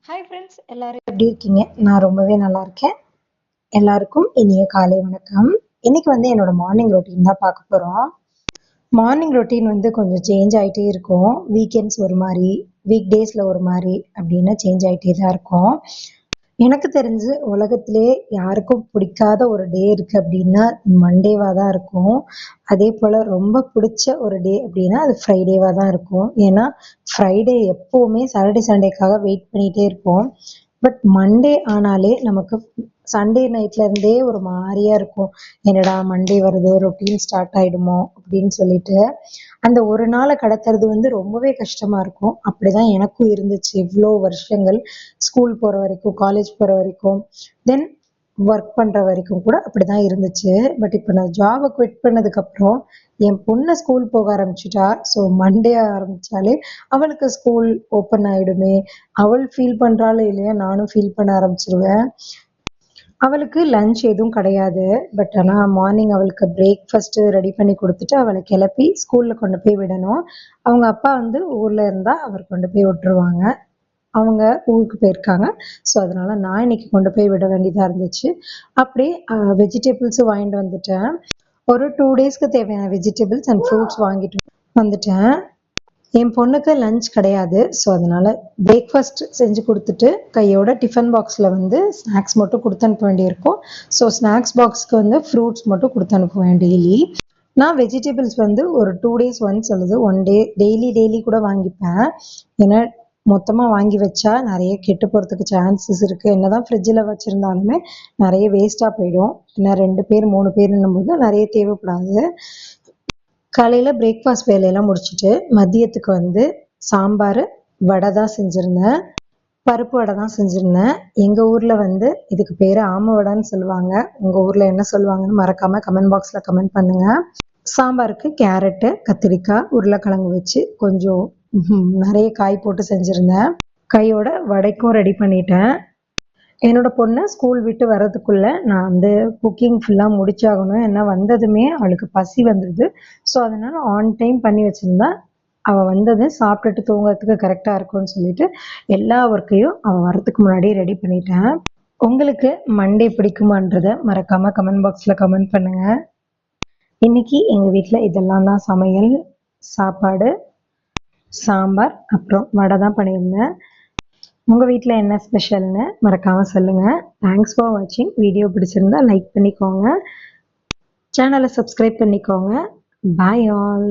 Hi friends, எல்லாரும் எப்படி இருக்கீங்க? நான் ரொம்பவே நல்லா இருக்கேன். எல்லாருக்கும் இனிய காலை வணக்கம். இன்னைக்கு என்னோட மார்னிங் ரொட்டீன் தான் பார்க்க போறோம். மார்னிங் ரொட்டீன் கொஞ்சம் சேஞ்ச் ஆயிட்டே இருக்கும். வீக்கெண்ட்ஸ் ஒரு மாதிரி, வீக் டேஸ்ல ஒரு மாதிரி அப்படின்னு சேஞ்ச் ஆயிட்டே தான் இருக்கும். எனக்கு தெரிஞ்சு உலகத்திலே யாருக்கும் பிடிக்காத ஒரு டே இருக்கு அப்படின்னா மண்டேவா தான் இருக்கும். அதே போல ரொம்ப பிடிச்ச ஒரு டே அப்படின்னா அது ஃப்ரைடேவா தான் இருக்கும். ஏன்னா ஃப்ரைடே எப்பவுமே சாட்டர்டே சண்டேக்காக வெயிட் பண்ணிட்டே இருப்போம். பட் மண்டே ஆனாலே நமக்கு சண்டே நைட்ல இருந்தே ஒரு மாதிரியா இருக்கும். என்னடா மண்டே வருது, ரொட்டீன் ஸ்டார்ட் ஆயிடுமோ அப்படின்னு சொல்லிட்டு அந்த ஒரு நாளை கடத்துறது ரொம்பவே கஷ்டமா இருக்கும். அப்படிதான் எனக்கும் இருந்துச்சு இவ்வளோ வருஷங்கள். ஸ்கூல் போற வரைக்கும், காலேஜ் போற வரைக்கும், தென் ஒர்க் பண்ற வரைக்கும் கூட அப்படிதான் இருந்துச்சு. பட் இப்போ நான் ஜாபை குவிட் பண்ணதுக்கு அப்புறம் என் பொண்ணை ஸ்கூல் போக ஆரம்பிச்சுட்டா. ஸோ மண்டே ஆரம்பிச்சாலே அவளுக்கு ஸ்கூல் ஓப்பன் ஆயிடுமே, அவள் ஃபீல் பண்றாளோ இல்லையா, நானும் ஃபீல் பண்ண ஆரம்பிச்சிருவேன். அவளுக்கு லஞ்ச் எதுவும் கிடையாது. பட் ஆனால் மார்னிங் அவளுக்கு பிரேக்ஃபாஸ்ட்டு ரெடி பண்ணி கொடுத்துட்டு அவளை கிளப்பி ஸ்கூலில் கொண்டு போய் விடணும். அவங்க அப்பா ஊரில் இருந்தால் அவர் கொண்டு போய் விட்டுருவாங்க. அவங்க ஊருக்கு போயிருக்காங்க. ஸோ அதனால நான் இன்னைக்கு கொண்டு போய் விட வேண்டியதாக இருந்துச்சு. அப்படியே வெஜிடபிள்ஸும் வாங்கிட்டு வந்துட்டேன். ஒரு 2 டேஸ்க்கு தேவையான வெஜிடபிள்ஸ் அண்ட் ஃப்ரூட்ஸ் வாங்கிட்டு வந்துட்டேன். என் பொண்ணுக்கு லஞ்ச் கிடையாது. ஸோ அதனால பிரேக்ஃபாஸ்ட் செஞ்சு கொடுத்துட்டு கையோட டிஃபன் பாக்ஸில் ஸ்நாக்ஸ் மட்டும் கொடுத்து அனுப்ப வேண்டியிருக்கும். ஸோ ஸ்நாக்ஸ் பாக்ஸ்க்கு ஃப்ரூட்ஸ் மட்டும் கொடுத்து அனுப்புவேன் டெய்லி. நான் வெஜிடபிள்ஸ் ஒரு 2 டேஸ் ஒன்ஸ் அல்லது 1 டே டெய்லி கூட வாங்கிப்பேன். ஏன்னா மொத்தமாக வாங்கி வச்சா நிறைய கெட்டு போகிறதுக்கு சான்சஸ் இருக்குது. என்னதான் ஃப்ரிட்ஜில் வச்சுருந்தாலுமே நிறைய வேஸ்ட்டாக போயிடும். ஏன்னா 2 பேர் 3 பேருன்னும் போது நிறைய தேவைப்படாது. காலையில் பிரேக்ஃபாஸ்ட் வேலையெல்லாம் முடிச்சுட்டு மதியத்துக்கு சாம்பார், வடை தான் செஞ்சுருந்தேன். பருப்பு வடை தான் செஞ்சுருந்தேன். எங்கள் ஊரில் இதுக்கு பேர் ஆம வடைன்னு சொல்லுவாங்க. உங்கள் ஊரில் என்ன சொல்லுவாங்கன்னு மறக்காமல் கமெண்ட் பாக்ஸில் கமெண்ட் பண்ணுங்கள். சாம்பாருக்கு கேரட்டு, கத்திரிக்காய், உருளைக்கிழங்கு வச்சு கொஞ்சம் நிறைய காய் போட்டு செஞ்சுருந்தேன். கையோட வடைக்கும் ரெடி பண்ணிட்டேன். என்னோட பொண்ணை ஸ்கூல் விட்டு வர்றதுக்குள்ளே நான் குக்கிங் ஃபுல்லாக முடிச்சாகணும். ஏன்னா வந்ததுமே அவளுக்கு பசி வந்துடுது. ஸோ அதனால் ஆன் டைம் பண்ணி வச்சுருந்தா அவள் வந்தது சாப்பிட்டுட்டு தூங்குறதுக்கு கரெக்டாக இருக்கும்னு சொல்லிட்டு எல்லா ஒர்க்கையும் அவள் வர்றதுக்கு முன்னாடியே ரெடி பண்ணிட்டேன். உங்களுக்கு மண்டே பிடிக்குமான்றதை மறக்காமல் கமெண்ட் பாக்ஸில் கமெண்ட் பண்ணுங்கள். இன்னைக்கு எங்கள் வீட்டில் இதெல்லாம் தான் சமையல். சாப்பாடு, சாம்பார், அப்புறம் வடை தான் பண்ணியிருந்தேன். உங்கள் வீட்டில் என்ன ஸ்பெஷல்னு மறக்காமல் சொல்லுங்கள். தேங்க்ஸ் ஃபார் வாட்சிங். வீடியோ பிடிச்சிருந்தா லைக் பண்ணிக்கோங்க, சேனலை சப்ஸ்கிரைப் பண்ணிக்கோங்க. Bye all.